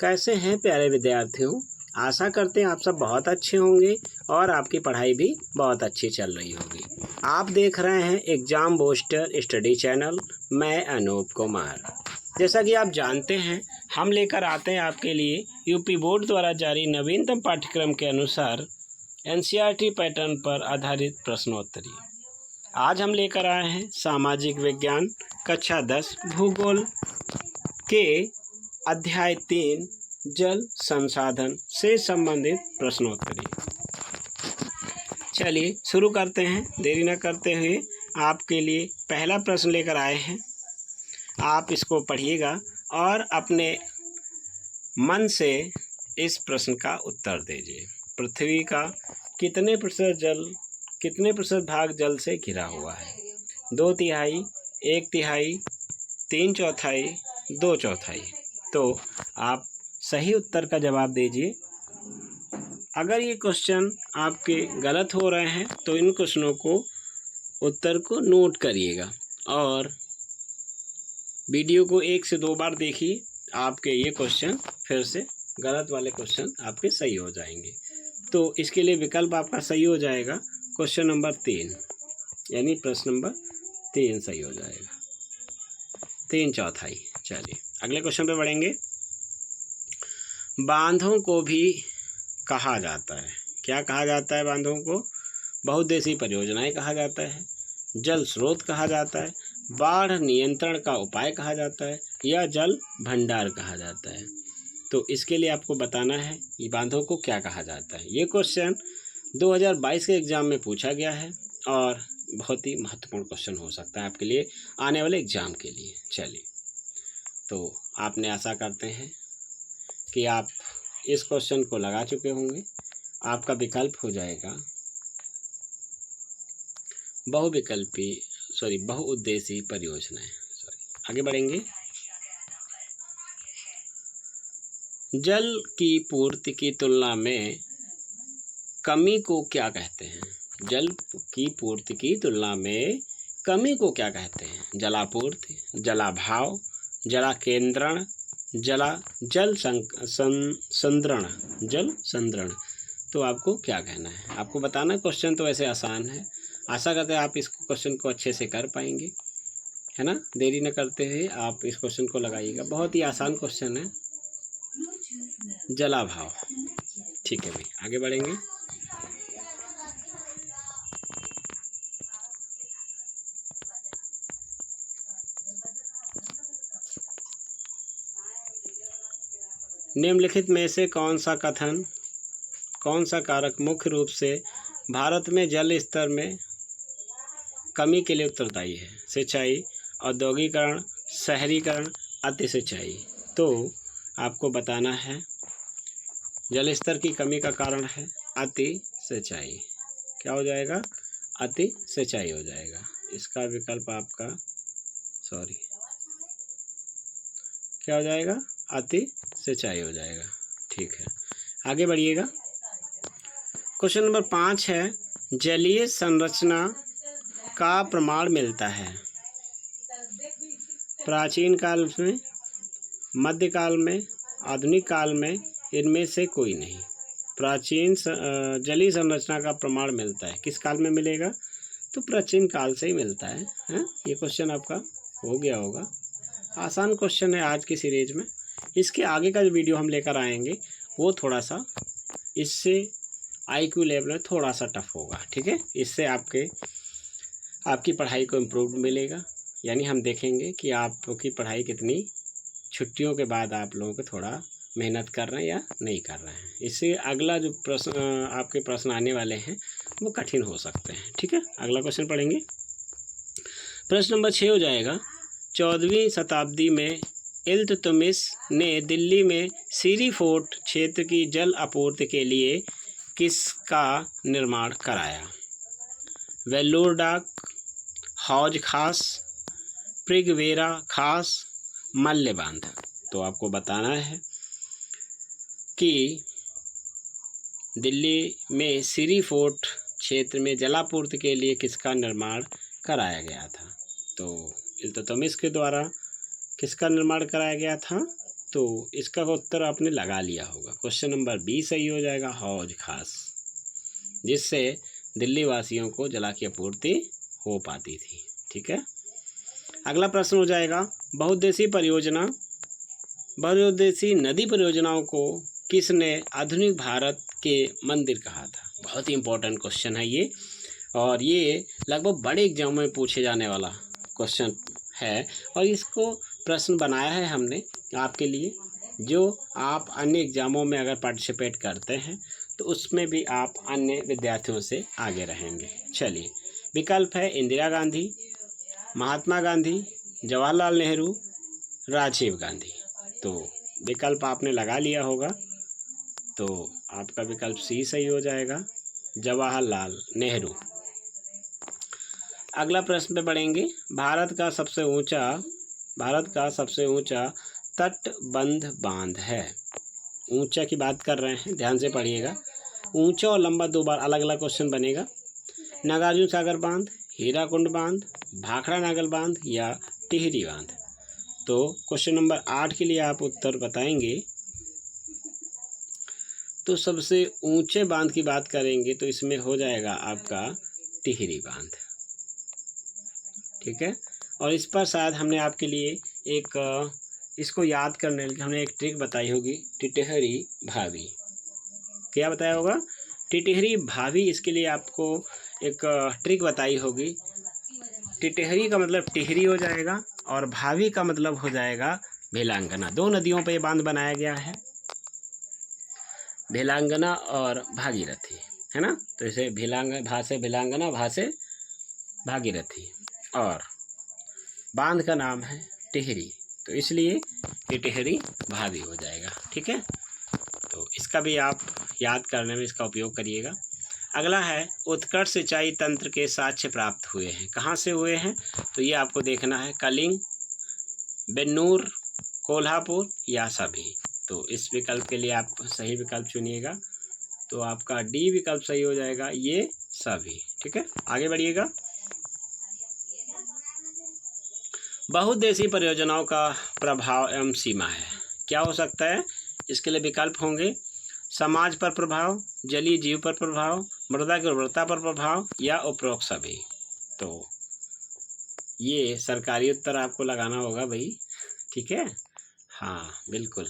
कैसे हैं प्यारे विद्यार्थियों। आशा करते हैं आप सब बहुत अच्छे होंगे और आपकी पढ़ाई भी बहुत अच्छी चल रही होगी। आप देख रहे हैं एग्जाम बूस्टर स्टडी चैनल। मैं अनूप कुमार। जैसा कि आप जानते हैं, हम लेकर आते हैं आपके लिए यूपी बोर्ड द्वारा जारी नवीनतम पाठ्यक्रम के अनुसार एनसीईआरटी पैटर्न पर आधारित प्रश्नोत्तरी। आज हम लेकर आए हैं सामाजिक विज्ञान कक्षा 10 भूगोल के अध्याय 3 जल संसाधन से संबंधित प्रश्नोत्तरी। चलिए शुरू करते हैं। देरी न करते हुए आपके लिए पहला प्रश्न लेकर आए हैं। आप इसको पढ़िएगा और अपने मन से इस प्रश्न का उत्तर दीजिए। पृथ्वी का कितने प्रतिशत भाग जल से घिरा हुआ है? 2/3, 1/3, 3/4, 2/4। तो आप सही उत्तर का जवाब दीजिए। अगर ये क्वेश्चन आपके गलत हो रहे हैं तो इन क्वेश्चनों को उत्तर को नोट करिएगा और वीडियो को 1 से 2 बार देखिए। आपके ये क्वेश्चन फिर से गलत वाले क्वेश्चन आपके सही हो जाएंगे। तो इसके लिए विकल्प आपका सही हो जाएगा क्वेश्चन नंबर 3, यानी प्रश्न नंबर 3 सही हो जाएगा। 3/4। चलिए अगले क्वेश्चन पे बढ़ेंगे। बांधों को भी कहा जाता है, क्या कहा जाता है बांधों को? बहुउद्देशीय परियोजनाएं कहा जाता है, जल स्रोत कहा जाता है, बाढ़ नियंत्रण का उपाय कहा जाता है या जल भंडार कहा जाता है। तो इसके लिए आपको बताना है ये बांधों को क्या कहा जाता है। ये क्वेश्चन 2022 के एग्ज़ाम में पूछा गया है और बहुत ही महत्वपूर्ण क्वेश्चन हो सकता है आपके लिए आने वाले एग्ज़ाम के लिए। चलिए, तो आपने आशा करते हैं कि आप इस क्वेश्चन को लगा चुके होंगे। आपका विकल्प हो जाएगा बहुउद्देशीय परियोजनाएं। आगे बढ़ेंगे। जल की पूर्ति की तुलना में कमी को क्या कहते हैं? जल की पूर्ति की तुलना में कमी को क्या कहते हैं? जलापूर्ति, जलाभाव, जलाकेंद्रण, जल संद्रण। तो आपको क्या कहना है? आपको बताना। क्वेश्चन तो वैसे आसान है। आशा करते हैं आप इस क्वेश्चन को अच्छे से कर पाएंगे, है ना। देरी न करते हुए आप इस क्वेश्चन को लगाइएगा। बहुत ही आसान क्वेश्चन है, जलाभाव। ठीक है भाई, आगे बढ़ेंगे। निम्नलिखित में से कौन सा कारक मुख्य रूप से भारत में जल स्तर में कमी के लिए उत्तरदायी है? सिंचाई, औद्योगिकरण, शहरीकरण, अति सिंचाई। तो आपको बताना है जल स्तर की कमी का कारण है अति सिंचाई। क्या हो जाएगा? अति सिंचाई हो जाएगा। इसका विकल्प आपका क्या हो जाएगा? अति सिंचाई हो जाएगा। ठीक है, आगे बढ़िएगा। क्वेश्चन नंबर 5 है, जलीय संरचना का प्रमाण मिलता है प्राचीन काल में, मध्यकाल में, आधुनिक काल में, इनमें से कोई नहीं। प्राचीन जलीय संरचना का प्रमाण मिलता है, किस काल में मिलेगा? तो प्राचीन काल से ही मिलता है। ये क्वेश्चन आपका हो गया होगा। आसान क्वेश्चन है आज की सीरीज में। इसके आगे का जो वीडियो हम लेकर आएंगे वो थोड़ा सा इससे IQ लेवल में थोड़ा सा टफ होगा। ठीक है, इससे आपकी पढ़ाई को इम्प्रूव मिलेगा। यानी हम देखेंगे कि आपकी पढ़ाई कितनी छुट्टियों के बाद आप लोगों को थोड़ा मेहनत कर रहे हैं या नहीं कर रहे हैं। इससे अगला जो आपके प्रश्न आने वाले हैं वो कठिन हो सकते हैं। ठीक है, अगला क्वेश्चन पढ़ेंगे। प्रश्न नंबर 6 हो जाएगा, 14वीं शताब्दी में इल्तुतमिश ने दिल्ली में सीरी फोर्ट क्षेत्र की जल आपूर्ति के लिए किसका निर्माण कराया? वेल्लोर डाक, हौज खास, प्रिगवेरा खास, मल्य बांध। तो आपको बताना है कि दिल्ली में सीरी फोर्ट क्षेत्र में जलापूर्ति के लिए किसका निर्माण कराया गया था? तो इल्तुतमिश के द्वारा किसका निर्माण कराया गया था? तो इसका उत्तर आपने लगा लिया होगा। क्वेश्चन नंबर बी सही हो जाएगा, हौज खास, जिससे दिल्ली वासियों को जला की आपूर्ति हो पाती थी। ठीक है, अगला प्रश्न हो जाएगा, बहुउद्देशीय नदी परियोजनाओं को किसने आधुनिक भारत के मंदिर कहा था? बहुत ही इंपॉर्टेंट क्वेश्चन है ये, और ये लगभग बड़े एग्जाम में पूछे जाने वाला क्वेश्चन है, और इसको प्रश्न बनाया है हमने आपके लिए, जो आप अन्य एग्जामों में अगर पार्टिसिपेट करते हैं तो उसमें भी आप अन्य विद्यार्थियों से आगे रहेंगे। चलिए, विकल्प है इंदिरा गांधी, महात्मा गांधी, जवाहरलाल नेहरू, राजीव गांधी। तो विकल्प आपने लगा लिया होगा, तो आपका विकल्प सी सही हो जाएगा, जवाहरलाल नेहरू। अगला प्रश्न पे बढ़ेंगे, भारत का सबसे ऊंचा तटबंध बांध है। ऊंचा की बात कर रहे हैं, ध्यान से पढ़िएगा, ऊंचा और लंबा दो बार अलग अलग क्वेश्चन बनेगा। नागार्जुन सागर बांध, हीराकुंड बांध, भाखड़ा नागल बांध या टिहरी बांध। तो क्वेश्चन नंबर 8 के लिए आप उत्तर बताएंगे। तो सबसे ऊंचे बांध की बात करेंगे तो इसमें हो जाएगा आपका टिहरी बांध। ठीक है, और इस पर शायद हमने आपके लिए एक इसको याद करने के लिए हमने एक ट्रिक बताई होगी, टिटहरी भाभी। क्या बताया होगा? टिटहरी भाभी। इसके लिए आपको एक ट्रिक बताई होगी। टिटहरी का मतलब टिहरी हो जाएगा और भाभी का मतलब हो जाएगा भेलांगना। दो नदियों पर यह बांध बनाया गया है, भेलांगना और भागीरथी, है ना। तो इसे भा से भेलांगना, भा से भागीरथी, और बांध का नाम है टिहरी, तो इसलिए ये टिहरी भाभी हो जाएगा। ठीक है, तो इसका भी आप याद करने में इसका उपयोग करिएगा। अगला है, उत्कर्ष सिंचाई तंत्र के साक्ष्य प्राप्त हुए हैं। कहाँ से हुए हैं? तो ये आपको देखना है, कलिंग, बेन्नूर, कोल्हापुर या सभी। तो इस विकल्प के लिए आप सही विकल्प चुनिएगा, तो आपका डी विकल्प सही हो जाएगा, ये सभी। ठीक है, आगे बढ़िएगा। बहुउद्देशीय परियोजनाओं का प्रभाव एवं सीमा है, क्या हो सकता है? इसके लिए विकल्प होंगे, समाज पर प्रभाव, जलीय जीव पर प्रभाव, मृदा की उर्वरता पर प्रभाव या उपरोक्त सभी। तो ये सरकारी उत्तर आपको लगाना होगा भाई। ठीक है, हाँ बिल्कुल,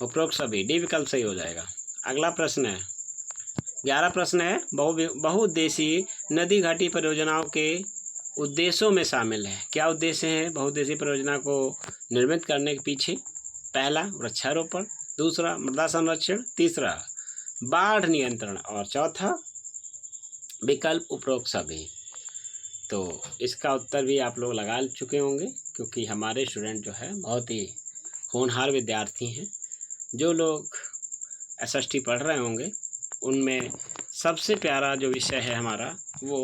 उपरोक्त सभी, डी विकल्प सही हो जाएगा। अगला प्रश्न है, 11 प्रश्न है, बहुउद्देशीय नदी घाटी परियोजनाओं के उद्देश्यों में शामिल है। क्या उद्देश्य है बहुउद्देशीय परियोजना को निर्मित करने के पीछे? पहला, वृक्षारोपण, दूसरा, मृदा संरक्षण, तीसरा, बाढ़ नियंत्रण, और चौथा विकल्प उपरोक्त सभी। तो इसका उत्तर भी आप लोग लगा चुके होंगे, क्योंकि हमारे स्टूडेंट जो है बहुत ही होनहार विद्यार्थी हैं। जो लोग SST पढ़ रहे होंगे उनमें सबसे प्यारा जो विषय है हमारा वो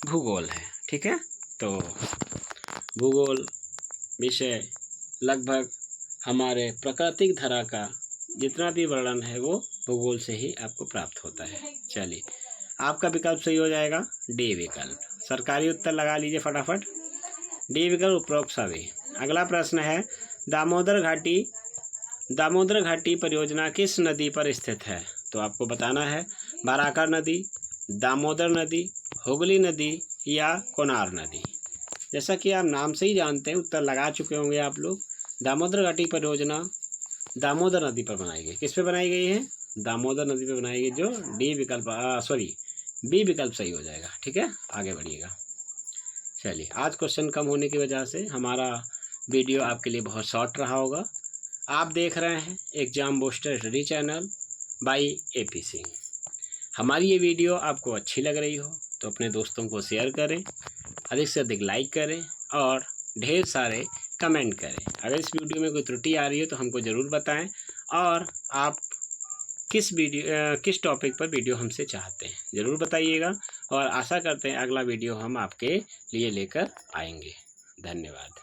भूगोल है। ठीक है, तो भूगोल विषय लगभग हमारे प्राकृतिक धरा का जितना भी वर्णन है वो भूगोल से ही आपको प्राप्त होता है। चलिए, आपका विकल्प सही हो जाएगा, डी विकल्प। सरकारी उत्तर लगा लीजिए फटाफट, डी विकल्प उपरोक्त सभी। अगला प्रश्न है, दामोदर घाटी परियोजना किस नदी पर स्थित है? तो आपको बताना है, बाराकर नदी, दामोदर नदी, हुगली नदी या कोनार नदी। जैसा कि आप नाम से ही जानते हैं, उत्तर लगा चुके होंगे आप लोग। दामोदर घाटी परियोजना दामोदर नदी पर बनाई गई। किस पे बनाई गई है? दामोदर नदी पे बनाई गई, जो डी विकल्प बी विकल्प सही हो जाएगा। ठीक है, आगे बढ़िएगा। चलिए, आज क्वेश्चन कम होने की वजह से हमारा वीडियो आपके लिए बहुत शॉर्ट रहा होगा। आप देख रहे हैं exam booster study channel by AP Singh. हमारी ये वीडियो आपको अच्छी लग रही हो तो अपने दोस्तों को शेयर करें, अधिक से अधिक लाइक करें और ढेर सारे कमेंट करें। अगर इस वीडियो में कोई त्रुटि आ रही है तो हमको ज़रूर बताएं, और आप किस टॉपिक पर वीडियो हमसे चाहते हैं ज़रूर बताइएगा, और आशा करते हैं अगला वीडियो हम आपके लिए लेकर आएंगे। धन्यवाद।